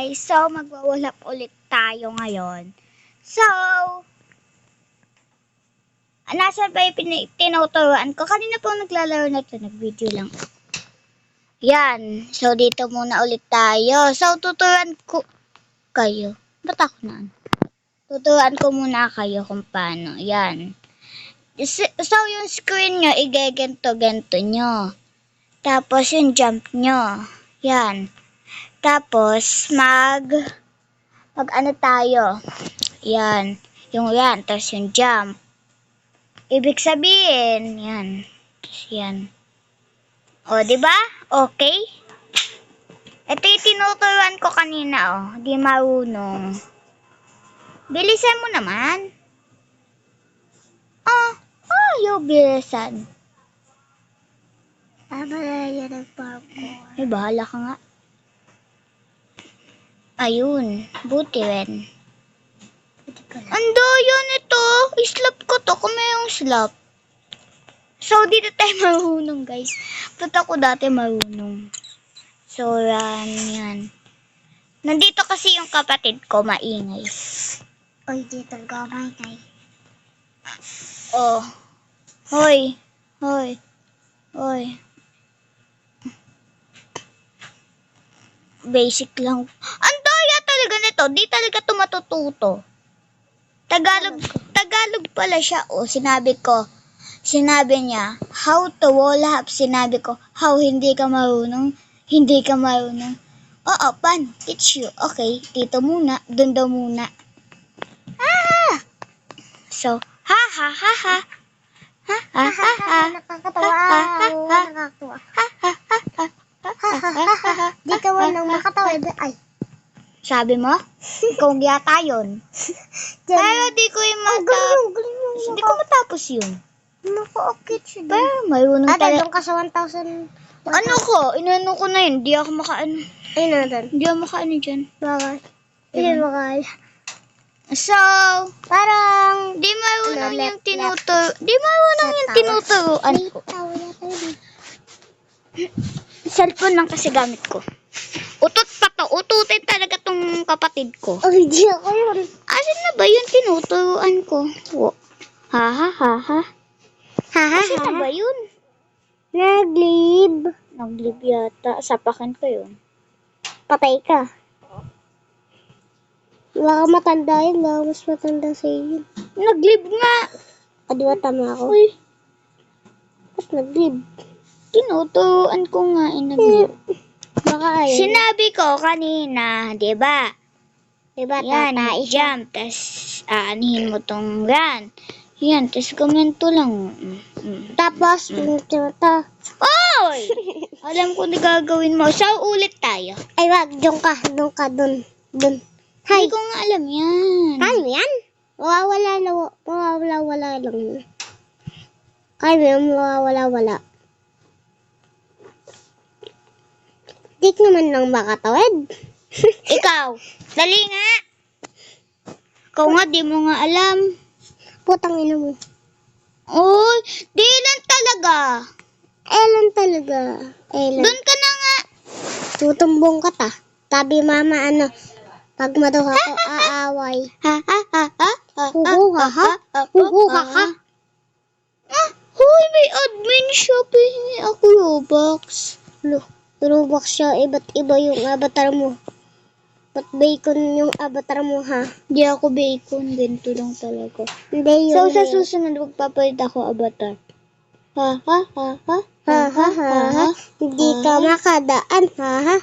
guys! So, magwawalap ulit tayo ngayon. So, nasa ba yung tinuturuan ko? Kanina po naglalaro na ito. Nag-video lang. Yan. So, dito muna ulit tayo. So, tuturuan ko kayo. Ba't ako na? Tuturuan ko muna kayo kung paano. Yan. So, yung screen nyo, igegento-gento nyo. Tapos, yung jump nyo. Yan. Tapos, ano tayo? Yan. Yung yan. Tapos yung jump. Ibig sabihin, yan. Tapos yan. O, diba? Okay? Ito yung tinuturuan ko kanina, oh. Di marunong. Bilisan mo naman. Ayaw bilisan. Yan ang parkour. Ay, bahala ka nga. Ayun, buti rin. Ando, yun ito. Slap ko to, kung mayroong slap. So, dito tayo marunong, guys. Ba't ako dati marunong? So, yan. Nandito kasi yung kapatid ko, maingay. Oy, dito gamay kay. Oh. Hoy. Hoy. Hoy. Basic lang. Ang daya talaga nito. Di talaga ito matututo. Tagalog pala siya. O, sinabi niya, how to wall up. Sinabi ko, how hindi ka marunong. Hindi ka marunong. Oo, pan. Teach you. Okay, dito muna. Doon daw muna. So, ha ha ha ha. Ha ha ha ha. Nakakatawa. Nakakatawa. Di ka walang makatawa. Ay. Sabi mo? Ikaw yata yun. Pero di ko yung hindi ko matapos yun. Naka-okay siya. Pero mayroon talaga. Doon ka sa 1,000. Ano ko? Inano ko na yun. Di ako makaano. Ay, natin. Di ako makaano dyan. Bakit? Hindi bakal. So, Parang di marunong Ano, yung tinuturuan ko. tawa yata yun. Cellphone lang kasi gamit ko. Utot pa to. Ututin talaga tong kapatid ko. Ay, di ako yun. Asan na ba yung tinuturuan ko? Ha ha ha ha. Asan na ba yun? Naglib. Naglib yata. Sapakan ko yun. Patay ka. Baka matanda yun. Baka mas matanda sa iyo. Naglib nga. Di ba tama ako? Uy, Ba't naglib? tinuturuan ko nga naglib. Baka ayun. Sinabi ko kanina, di ba? Diba Yan, tatay? jump. Tapos, aanihin mo tong yan. Yan, tapos komento lang. Tapos, pinagkita. Oy! Alam ko na gagawin mo. So, ulit tayo. Ay, wag. Doon ka. Doon. Hay. Hindi ko nga alam yan. Ano yan? Mawawala lang. Kaya mo yan, mawawala. Dik naman lang makatawid. Ikaw, dali nga. Ikaw nga, di mo nga alam. Putang ina mo. Oy, di lang talaga. Elan talaga. Doon ka na nga. Tutumbong ka ta. Sabi mama pag maduha ko aaway. Ha ha ha ha. Huhuha ha? Huhuha ka? Hoy, may admin siya. Pahingi ako Robux. Robux siya. Iba't iba yung avatar mo. Ba't bacon yung avatar mo ha? Di ako bacon. Ganito lang talaga. Hindi So, yun. sa susunod, magpapalit ako avatar. Ha ha ha ha. Ha. Hindi ka makadaan. Ha.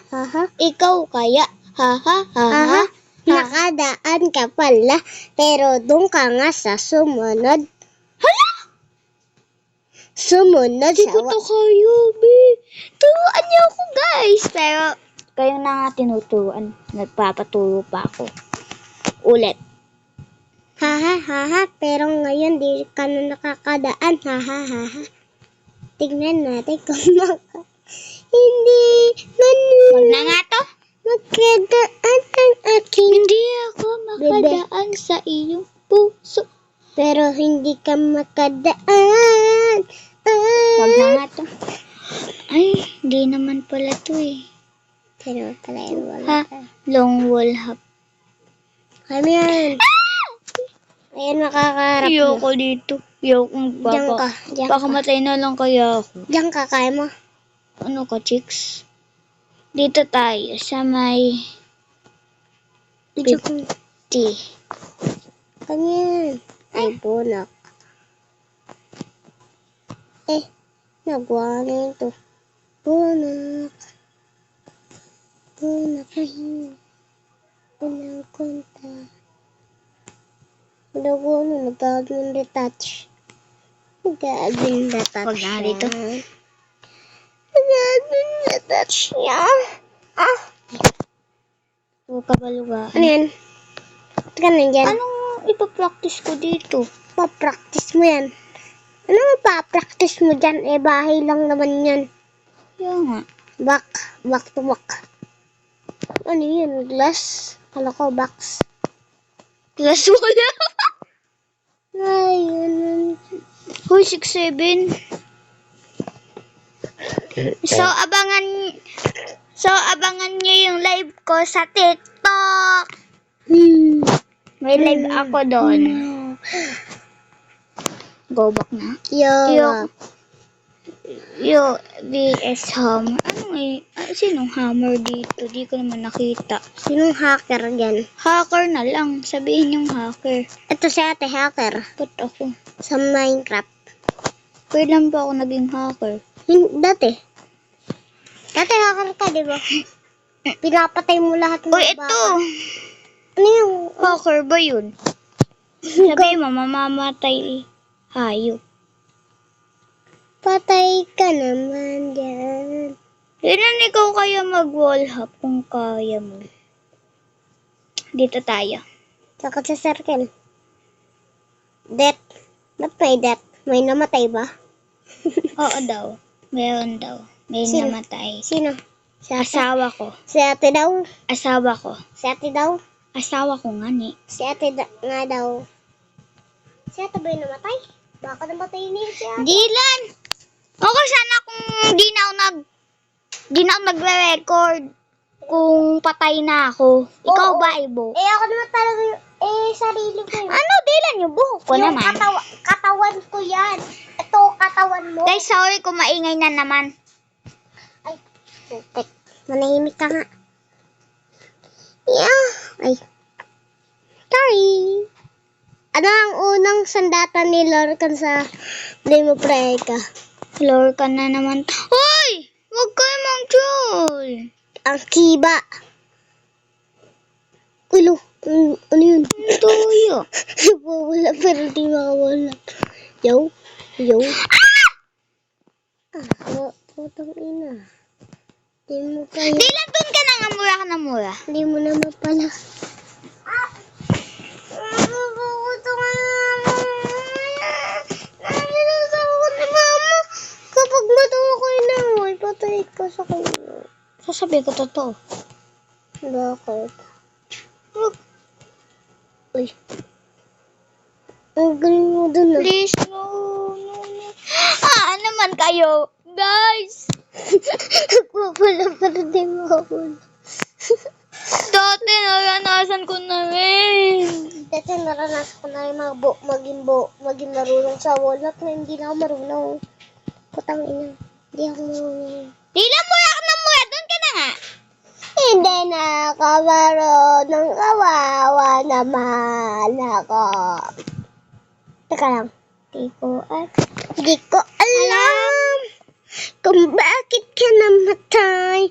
Ikaw kaya. Ha ha ha ha. Makadaan ka pala. Pero doon ka nga sa sumunod. Hala! Sumunod Di ko to kayo, be. Turuan niyo ako, guys. Pero, kayo na nga tinuturuan. Nagpapaturo pa ako. Ulit. Ha. Pero ngayon di ka na nakakadaan. Ha. Tignan natin kung hindi man Wag na nga to. magkadaan ang aking Hindi ako makadaan sa iyong puso. pero hindi ka makadaan. Wag na nga to. Ay, hindi naman pala to eh. Sino pala yun? Ha? Long wall hop. Kami yan. Ayan, makakaharap mo. Ayoko dito. Ayoko Diyan ka. Diyan Baka ka. matay na lang kaya ako. Diyan ka, kaya mo. Ano ka, chicks? Dito tayo sa may Diyan ka. 50. Kami yan. Ay, bunak. Nagawa na yun to. Bunak. Bunak na yun. Unang konta. Nagawa na, nag-admin detach. Nag-admin detach. Huwag na dito. Nag-admin detach niya. Huwag ka balugaan. Ano yan? Teka nandyan. Anong ipapractice ko dito? Pa-practice mo yan. Ano pa-practice mo dyan? Bahay lang naman yan. Kaya nga. Back to back. Ano yun? Glass? Kala ko box. Plus wala. Ayun. Hoy, 6-7. So, abangan nyo yung live ko sa TikTok. May live ako doon. Go back na. Yo, VS Hammer. Sinong Hammer dito? Di ko naman nakita. Sinong hacker dyan? Hacker na lang. Sabihin yung hacker. Ito si ate hacker. Ba't ako? Sa Minecraft. Kailan ba ako naging hacker? Dati. Dati hacker ka, di ba? Pinapatay mo lahat ng Uy, ito! baka. Ano yung... Hacker ba yun? Sabihin mo, mamamatay hayop. Patay ka naman dyan. Ilan ikaw kaya mag-wall hop kung kaya mo? Dito tayo. Tsaka sa circle. Death. Ba't may death? May namatay ba? Oo daw. Meron daw. May Sino? namatay. Sino? Si ate? Asawa ko. Si ate daw? Asawa ko. Si ate daw? Asawa ko nga ni. Si ate nga daw. Si ate ba yung namatay? Baka namatay niya si ate. Dilan! Okay, sana kung di na ako nagre-record kung patay na ako. Ikaw Oo. ba, Ibo? Ako naman talaga yung... sarili ko yun. Ano, Dilan? Yung buhok ko Yung naman. katawan ko yan. Ito, katawan mo. Guys, sorry kung maingay na naman. Tek, manahimik ka nga. Yeah. Ay. Sorry. Ano ang unang sandata ni Lorcan sa Demo Preka? Floor ka na naman. Hoy! Huwag kayo mag-troll. Ang kiba. Ulo. Ano yun? Tuyo. Wala pero di makawala. Yo. Putang ina. Di mo kaya. Dilan, dun ka na nga. Mura ka na mura. Di mo naman pala. Kapag matawa ko inaway, patay ka sa kanya. Sasabi ko totoo. Bakit? Uy. Ang galing mo dun ah. Please, no. Naman kayo. Guys. Wala pero di makawala. Dati naranasan ko na rin. Dati naranasan ko na rin maging marunong sa wallet na hindi na ako marunong. Putang ina. Hindi ako marunong. Dilan, mura ka na mura. Dun ka na nga. Hindi na ako marunong, kawawa naman ako. Teka lang. Di ko alam kung bakit ka namatay.